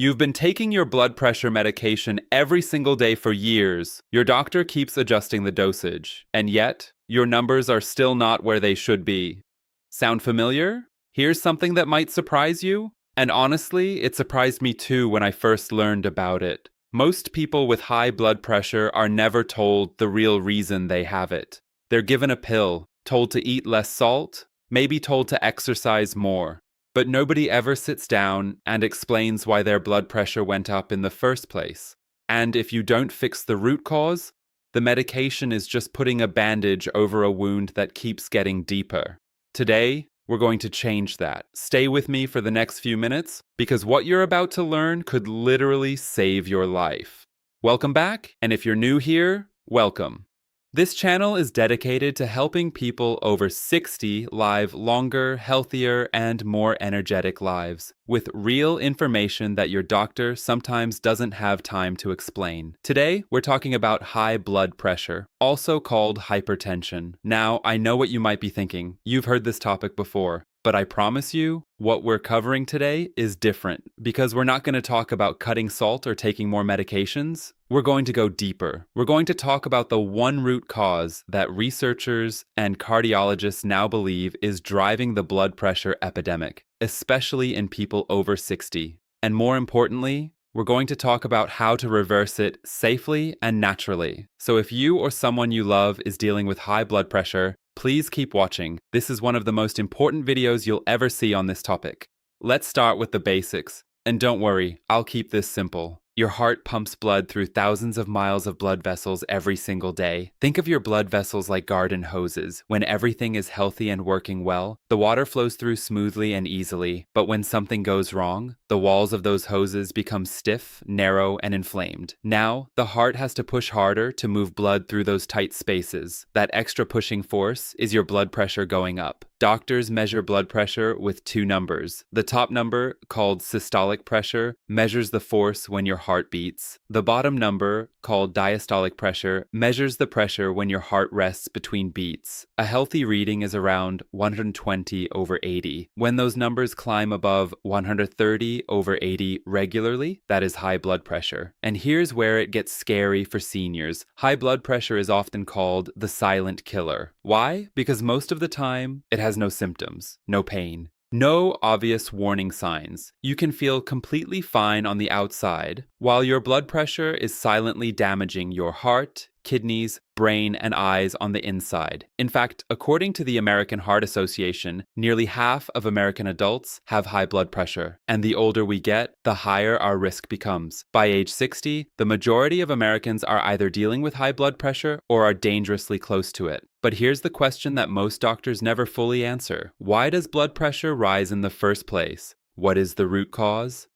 You've been taking your blood pressure medication every single day for years. Your doctor keeps adjusting the dosage, and yet, your numbers are still not where they should be. Sound familiar? Here's something that might surprise you. And honestly, it surprised me too when I first learned about it. Most people with high blood pressure are never told the real reason they have it. They're given a pill, told to eat less salt, maybe told to exercise more. But nobody ever sits down and explains why their blood pressure went up in the first place. And if you don't fix the root cause, the medication is just putting a bandage over a wound that keeps getting deeper. Today, we're going to change that. Stay with me for the next few minutes, because what you're about to learn could literally save your life. Welcome back, and if you're new here, welcome. This channel is dedicated to helping people over 60 live longer, healthier, and more energetic lives, with real information that your doctor sometimes doesn't have time to explain. Today, we're talking about high blood pressure, also called hypertension. Now, I know what you might be thinking. You've heard this topic before. But I promise you, what we're covering today is different, because we're not going to talk about cutting salt or taking more medications. We're going to go deeper. We're going to talk about the one root cause that researchers and cardiologists now believe is driving the blood pressure epidemic, especially in people over 60. And more importantly, we're going to talk about how to reverse it safely and naturally. So if you or someone you love is dealing with high blood pressure, please keep watching. This is one of the most important videos you'll ever see on this topic. Let's start with the basics. And don't worry, I'll keep this simple. Your heart pumps blood through thousands of miles of blood vessels every single day. Think of your blood vessels like garden hoses. When everything is healthy and working well, the water flows through smoothly and easily. But when something goes wrong, the walls of those hoses become stiff, narrow, and inflamed. Now, the heart has to push harder to move blood through those tight spaces. That extra pushing force is your blood pressure going up. Doctors measure blood pressure with two numbers. The top number, called systolic pressure, measures the force when your heart beats. The bottom number, called diastolic pressure, measures the pressure when your heart rests between beats. A healthy reading is around 120/80. When those numbers climb above 130/80 regularly, that is high blood pressure. And here's where it gets scary for seniors. High blood pressure is often called the silent killer. Why? Because most of the time, it has no symptoms, no pain, no obvious warning signs. You can feel completely fine on the outside, while your blood pressure is silently damaging your heart, kidneys, brain, and eyes on the inside. In fact, according to the American Heart Association, nearly half of American adults have high blood pressure. And the older we get, the higher our risk becomes. By age 60, the majority of Americans are either dealing with high blood pressure or are dangerously close to it. But here's the question that most doctors never fully answer. Why does blood pressure rise in the first place? What is the root cause?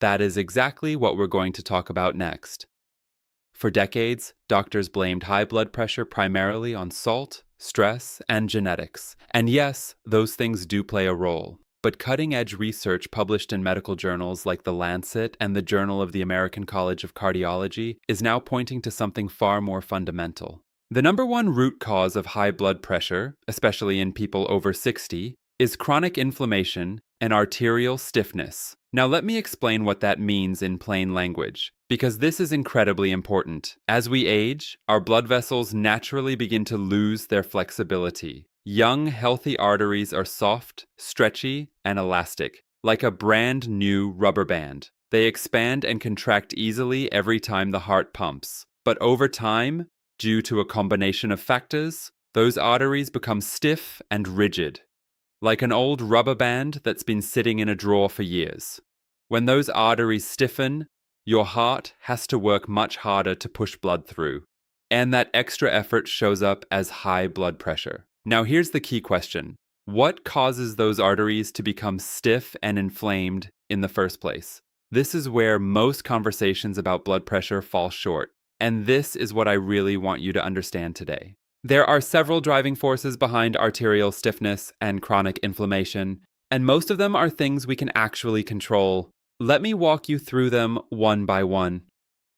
That is exactly what we're going to talk about next. For decades, doctors blamed high blood pressure primarily on salt, stress, and genetics. And yes, those things do play a role. But cutting-edge research published in medical journals like The Lancet and the Journal of the American College of Cardiology is now pointing to something far more fundamental. The number one root cause of high blood pressure, especially in people over 60, is chronic inflammation and arterial stiffness. Now let me explain what that means in plain language, because this is incredibly important. As we age, our blood vessels naturally begin to lose their flexibility. Young, healthy arteries are soft, stretchy, and elastic, like a brand new rubber band. They expand and contract easily every time the heart pumps. But over time, due to a combination of factors, those arteries become stiff and rigid, like an old rubber band that's been sitting in a drawer for years. When those arteries stiffen, your heart has to work much harder to push blood through, and that extra effort shows up as high blood pressure. Now here's the key question. What causes those arteries to become stiff and inflamed in the first place? This is where most conversations about blood pressure fall short, and this is what I really want you to understand today. There are several driving forces behind arterial stiffness and chronic inflammation, and most of them are things we can actually control. Let me walk you through them one by one.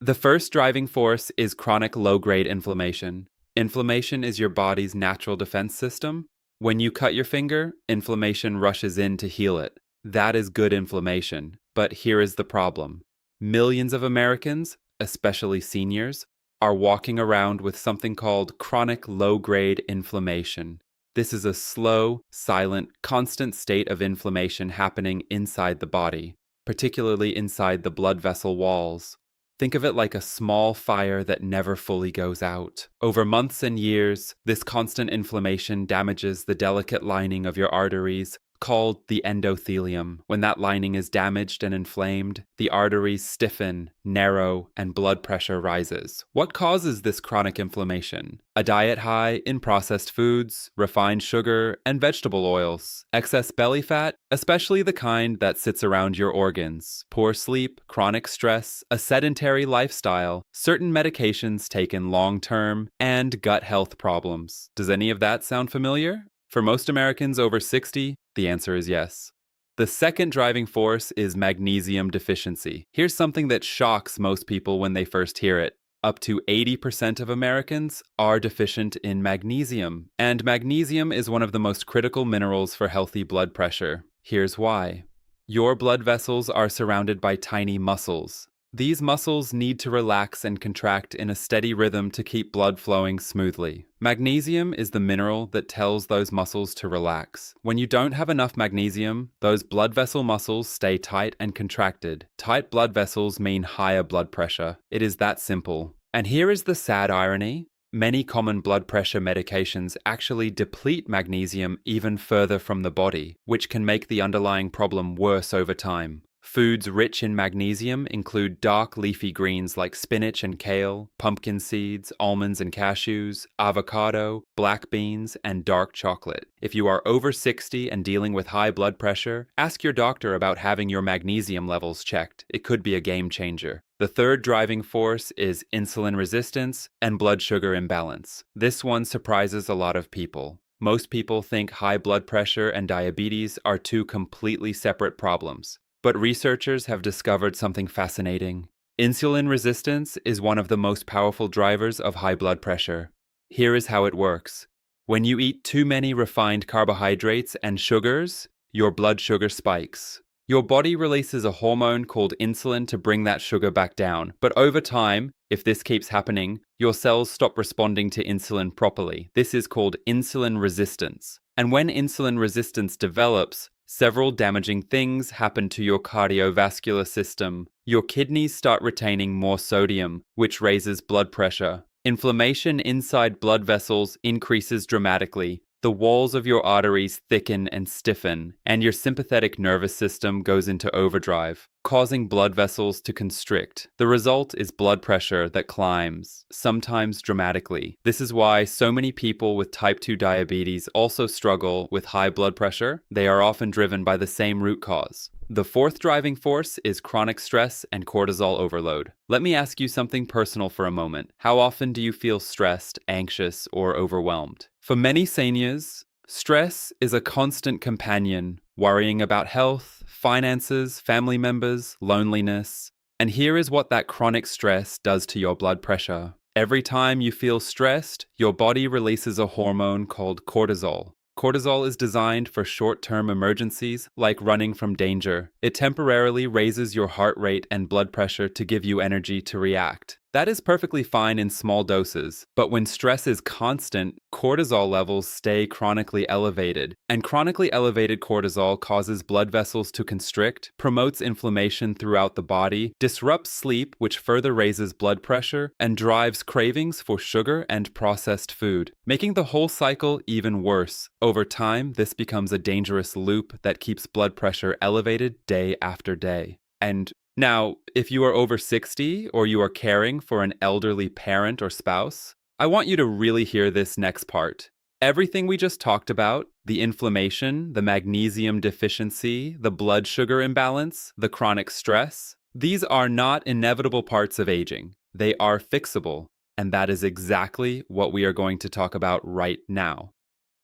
The first driving force is chronic low-grade inflammation. Inflammation is your body's natural defense system. When you cut your finger, inflammation rushes in to heal it. That is good inflammation, but here is the problem. Millions of Americans, especially seniors, are walking around with something called chronic low-grade inflammation. This is a slow, silent, constant state of inflammation happening inside the body, particularly inside the blood vessel walls. Think of it like a small fire that never fully goes out. Over months and years, this constant inflammation damages the delicate lining of your arteries, called the endothelium. When that lining is damaged and inflamed, the arteries stiffen, narrow, and blood pressure rises. What causes this chronic inflammation? A diet high in processed foods, refined sugar, and vegetable oils. Excess belly fat, especially the kind that sits around your organs. Poor sleep, chronic stress, a sedentary lifestyle, certain medications taken long-term, and gut health problems. Does any of that sound familiar? For most Americans over 60, the answer is yes. The second driving force is magnesium deficiency. Here's something that shocks most people when they first hear it. Up to 80% of Americans are deficient in magnesium, and magnesium is one of the most critical minerals for healthy blood pressure. Here's why. Your blood vessels are surrounded by tiny muscles. These muscles need to relax and contract in a steady rhythm to keep blood flowing smoothly. Magnesium is the mineral that tells those muscles to relax. When you don't have enough magnesium, those blood vessel muscles stay tight and contracted. Tight blood vessels mean higher blood pressure. It is that simple. And here is the sad irony. Many common blood pressure medications actually deplete magnesium even further from the body, which can make the underlying problem worse over time. Foods rich in magnesium include dark leafy greens like spinach and kale, pumpkin seeds, almonds and cashews, avocado, black beans, and dark chocolate. If you are over 60 and dealing with high blood pressure, ask your doctor about having your magnesium levels checked. It could be a game changer. The third driving force is insulin resistance and blood sugar imbalance. This one surprises a lot of people. Most people think high blood pressure and diabetes are two completely separate problems. But researchers have discovered something fascinating. Insulin resistance is one of the most powerful drivers of high blood pressure. Here is how it works. When you eat too many refined carbohydrates and sugars, your blood sugar spikes. Your body releases a hormone called insulin to bring that sugar back down. But over time, if this keeps happening, your cells stop responding to insulin properly. This is called insulin resistance. And when insulin resistance develops, several damaging things happen to your cardiovascular system. Your kidneys start retaining more sodium, which raises blood pressure. Inflammation inside blood vessels increases dramatically. The walls of your arteries thicken and stiffen, and your sympathetic nervous system goes into overdrive, causing blood vessels to constrict. The result is blood pressure that climbs, sometimes dramatically. This is why so many people with type 2 diabetes also struggle with high blood pressure. They are often driven by the same root cause. The fourth driving force is chronic stress and cortisol overload. Let me ask you something personal for a moment. How often do you feel stressed, anxious, or overwhelmed? For many seniors, stress is a constant companion, worrying about health, finances, family members, loneliness. And here is what that chronic stress does to your blood pressure. Every time you feel stressed, your body releases a hormone called cortisol. Cortisol is designed for short-term emergencies, like running from danger. It temporarily raises your heart rate and blood pressure to give you energy to react. That is perfectly fine in small doses, but when stress is constant, cortisol levels stay chronically elevated, and chronically elevated cortisol causes blood vessels to constrict, promotes inflammation throughout the body, disrupts sleep, which further raises blood pressure, and drives cravings for sugar and processed food, making the whole cycle even worse. Over time, this becomes a dangerous loop that keeps blood pressure elevated day after day. And now, if you are over 60 or you are caring for an elderly parent or spouse, I want you to really hear this next part. Everything we just talked about, the inflammation, the magnesium deficiency, the blood sugar imbalance, the chronic stress, these are not inevitable parts of aging. They are fixable, and that is exactly what we are going to talk about right now.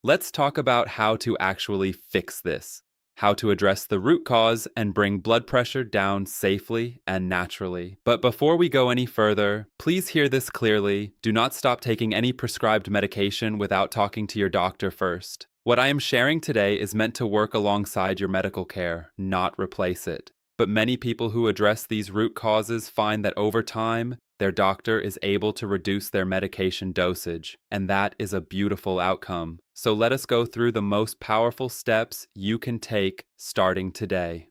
Let's talk about how to actually fix this. How to address the root cause and bring blood pressure down safely and naturally. But before we go any further, please hear this clearly. Do not stop taking any prescribed medication without talking to your doctor first. What I am sharing today is meant to work alongside your medical care, not replace it. But many people who address these root causes find that over time, their doctor is able to reduce their medication dosage, and that is a beautiful outcome. So let us go through the most powerful steps you can take starting today.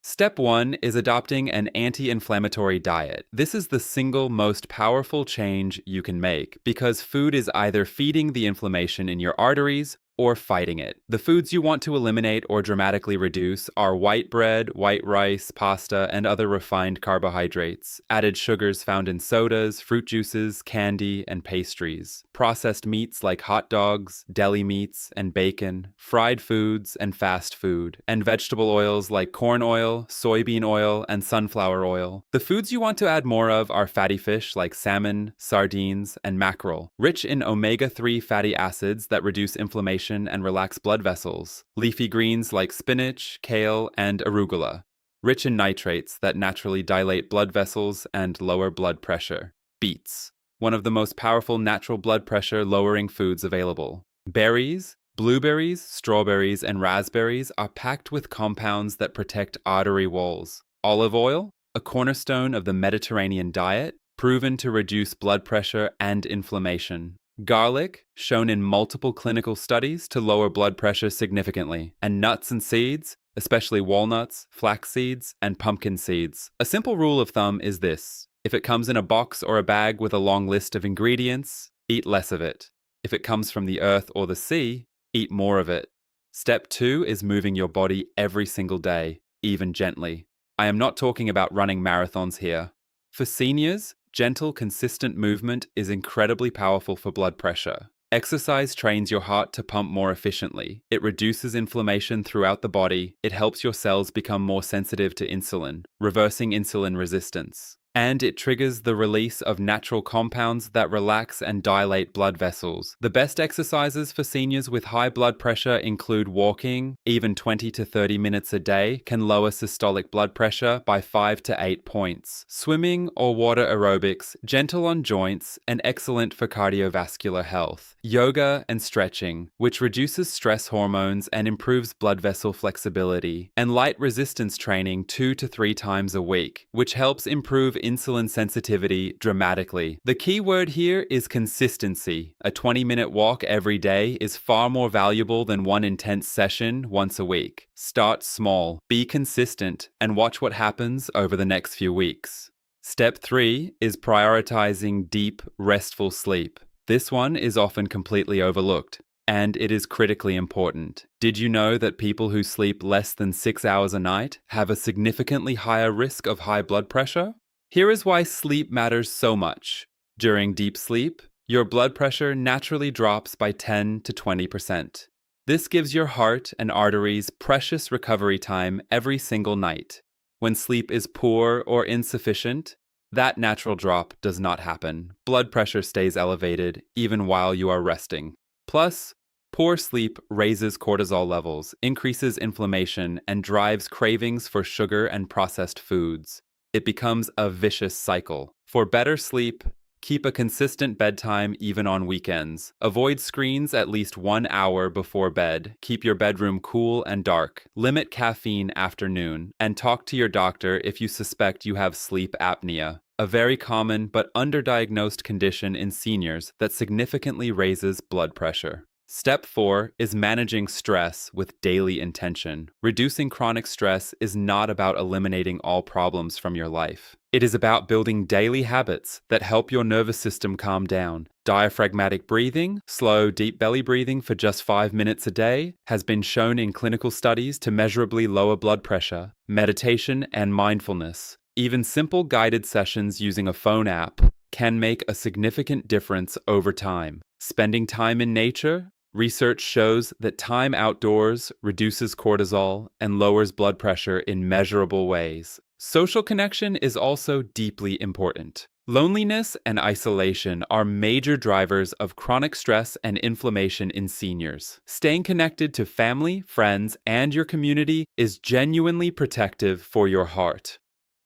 Step 1 is adopting an anti-inflammatory diet. This is the single most powerful change you can make because food is either feeding the inflammation in your arteries or fighting it. The foods you want to eliminate or dramatically reduce are white bread, white rice, pasta, and other refined carbohydrates, added sugars found in sodas, fruit juices, candy, and pastries, processed meats like hot dogs, deli meats, and bacon, fried foods and fast food, and vegetable oils like corn oil, soybean oil, and sunflower oil. The foods you want to add more of are fatty fish like salmon, sardines, and mackerel, rich in omega-3 fatty acids that reduce inflammation and relax blood vessels, leafy greens like spinach, kale, and arugula, rich in nitrates that naturally dilate blood vessels and lower blood pressure, beets, one of the most powerful natural blood pressure lowering foods available. Berries, blueberries, strawberries, and raspberries are packed with compounds that protect artery walls. Olive oil, a cornerstone of the Mediterranean diet, proven to reduce blood pressure and inflammation. Garlic, shown in multiple clinical studies to lower blood pressure significantly. And nuts and seeds, especially walnuts, flax seeds, and pumpkin seeds. A simple rule of thumb is this: if it comes in a box or a bag with a long list of ingredients, eat less of it. If it comes from the earth or the sea, eat more of it. Step 2 is moving your body every single day, even gently. I am not talking about running marathons here. For seniors, gentle, consistent movement is incredibly powerful for blood pressure. Exercise trains your heart to pump more efficiently. It reduces inflammation throughout the body. It helps your cells become more sensitive to insulin, reversing insulin resistance. And it triggers the release of natural compounds that relax and dilate blood vessels. The best exercises for seniors with high blood pressure include walking. Even 20 to 30 minutes a day can lower systolic blood pressure by 5 to 8 points. Swimming or water aerobics, gentle on joints and excellent for cardiovascular health. Yoga and stretching, which reduces stress hormones and improves blood vessel flexibility. And light resistance training 2 to 3 times a week, which helps improve insulin sensitivity dramatically. The key word here is consistency. A 20-minute walk every day is far more valuable than one intense session once a week. Start small, be consistent, and watch what happens over the next few weeks. Step 3 is prioritizing deep, restful sleep. This one is often completely overlooked, and it is critically important. Did you know that people who sleep less than 6 hours a night have a significantly higher risk of high blood pressure? Here is why sleep matters so much. During deep sleep, your blood pressure naturally drops by 10 to 20%. This gives your heart and arteries precious recovery time every single night. When sleep is poor or insufficient, that natural drop does not happen. Blood pressure stays elevated even while you are resting. Plus, poor sleep raises cortisol levels, increases inflammation, and drives cravings for sugar and processed foods. It becomes a vicious cycle. For better sleep, keep a consistent bedtime even on weekends. Avoid screens at least 1 hour before bed. Keep your bedroom cool and dark. Limit caffeine after noon. And talk to your doctor if you suspect you have sleep apnea, a very common but underdiagnosed condition in seniors that significantly raises blood pressure. Step 4 is managing stress with daily intention. Reducing chronic stress is not about eliminating all problems from your life. It is about building daily habits that help your nervous system calm down. Diaphragmatic breathing, slow, deep belly breathing for just 5 minutes a day, has been shown in clinical studies to measurably lower blood pressure. Meditation and mindfulness, even simple guided sessions using a phone app, can make a significant difference over time. Spending time in nature. Research shows that time outdoors reduces cortisol and lowers blood pressure in measurable ways. Social connection is also deeply important. Loneliness and isolation are major drivers of chronic stress and inflammation in seniors. Staying connected to family, friends, and your community is genuinely protective for your heart.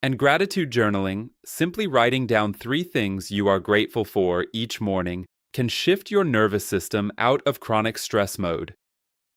And gratitude journaling, simply writing down 3 things you are grateful for each morning, can shift your nervous system out of chronic stress mode.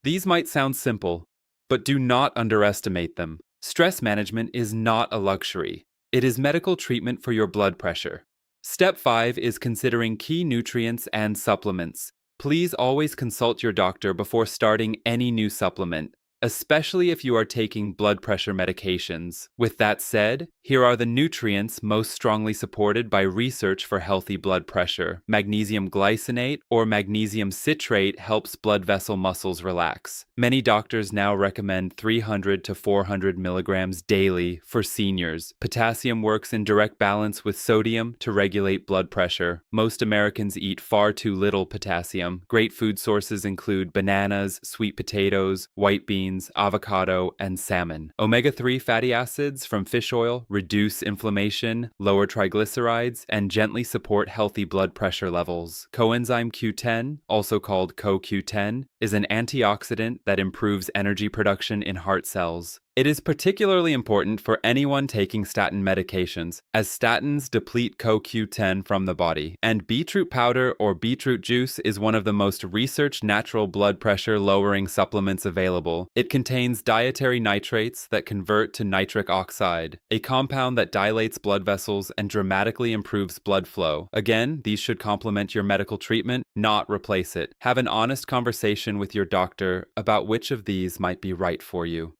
These might sound simple, but do not underestimate them. Stress management is not a luxury. It is medical treatment for your blood pressure. Step 5 is considering key nutrients and supplements. Please always consult your doctor before starting any new supplement, especially if you are taking blood pressure medications. With that said, here are the nutrients most strongly supported by research for healthy blood pressure. Magnesium glycinate or magnesium citrate helps blood vessel muscles relax. Many doctors now recommend 300 to 400 milligrams daily for seniors. Potassium works in direct balance with sodium to regulate blood pressure. Most Americans eat far too little potassium. Great food sources include bananas, sweet potatoes, white beans, avocado, and salmon. Omega-3 fatty acids from fish oil reduce inflammation, lower triglycerides, and gently support healthy blood pressure levels. Coenzyme Q10, also called CoQ10, is an antioxidant that improves energy production in heart cells. It is particularly important for anyone taking statin medications, as statins deplete CoQ10 from the body, and beetroot powder or beetroot juice is one of the most researched natural blood pressure lowering supplements available. It contains dietary nitrates that convert to nitric oxide, a compound that dilates blood vessels and dramatically improves blood flow. Again, these should complement your medical treatment, not replace it. Have an honest conversation with your doctor about which of these might be right for you.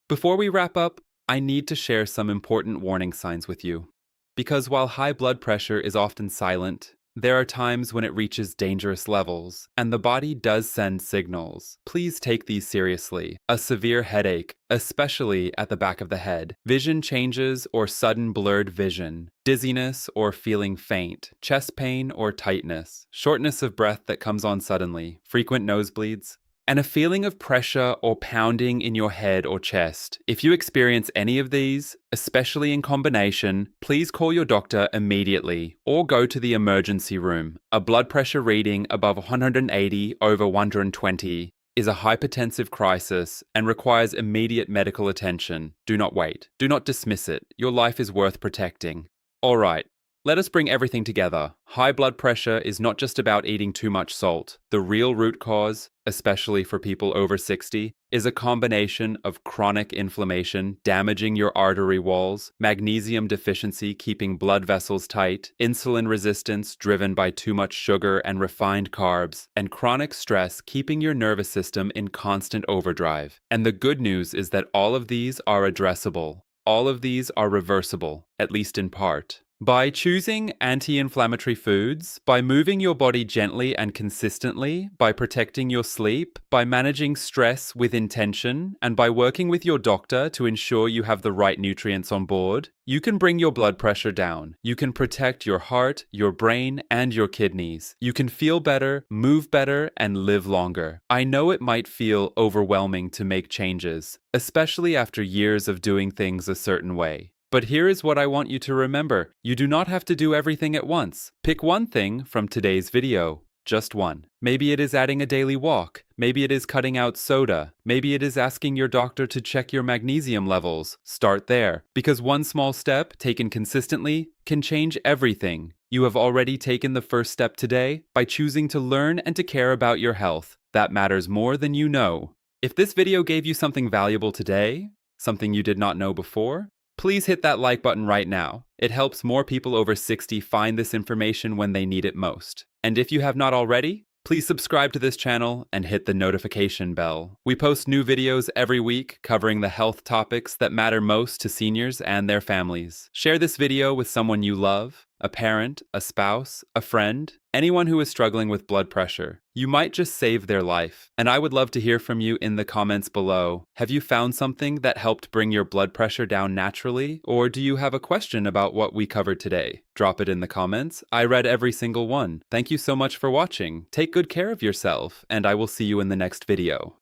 Before we wrap up, I need to share some important warning signs with you. Because while high blood pressure is often silent, there are times when it reaches dangerous levels, and the body does send signals. Please take these seriously. A severe headache, especially at the back of the head, vision changes or sudden blurred vision, dizziness or feeling faint, chest pain or tightness, shortness of breath that comes on suddenly, frequent nosebleeds, and a feeling of pressure or pounding in your head or chest. If you experience any of these, especially in combination, please call your doctor immediately or go to the emergency room. A blood pressure reading above 180 over 120 is a hypertensive crisis and requires immediate medical attention. Do not wait. Do not dismiss it. Your life is worth protecting. All right. Let us bring everything together. High blood pressure is not just about eating too much salt. The real root cause, especially for people over 60, is a combination of chronic inflammation damaging your artery walls, magnesium deficiency keeping blood vessels tight, insulin resistance driven by too much sugar and refined carbs, and chronic stress keeping your nervous system in constant overdrive. And the good news is that all of these are addressable. All of these are reversible, at least in part. By choosing anti-inflammatory foods, by moving your body gently and consistently, by protecting your sleep, by managing stress with intention, and by working with your doctor to ensure you have the right nutrients on board, you can bring your blood pressure down. You can protect your heart, your brain, and your kidneys. You can feel better, move better, and live longer. I know it might feel overwhelming to make changes, especially after years of doing things a certain way. But here is what I want you to remember. You do not have to do everything at once. Pick one thing from today's video. Just one. Maybe it is adding a daily walk. Maybe it is cutting out soda. Maybe it is asking your doctor to check your magnesium levels. Start there. Because one small step, taken consistently, can change everything. You have already taken the first step today by choosing to learn and to care about your health. That matters more than you know. If this video gave you something valuable today, something you did not know before, please hit that like button right now. It helps more people over 60 find this information when they need it most. And if you have not already, please subscribe to this channel and hit the notification bell. We post new videos every week covering the health topics that matter most to seniors and their families. Share this video with someone you love, a parent, a spouse, a friend, anyone who is struggling with blood pressure. You might just save their life. And I would love to hear from you in the comments below. Have you found something that helped bring your blood pressure down naturally? Or do you have a question about what we covered today? Drop it in the comments. I read every single one. Thank you so much for watching. Take good care of yourself, and I will see you in the next video.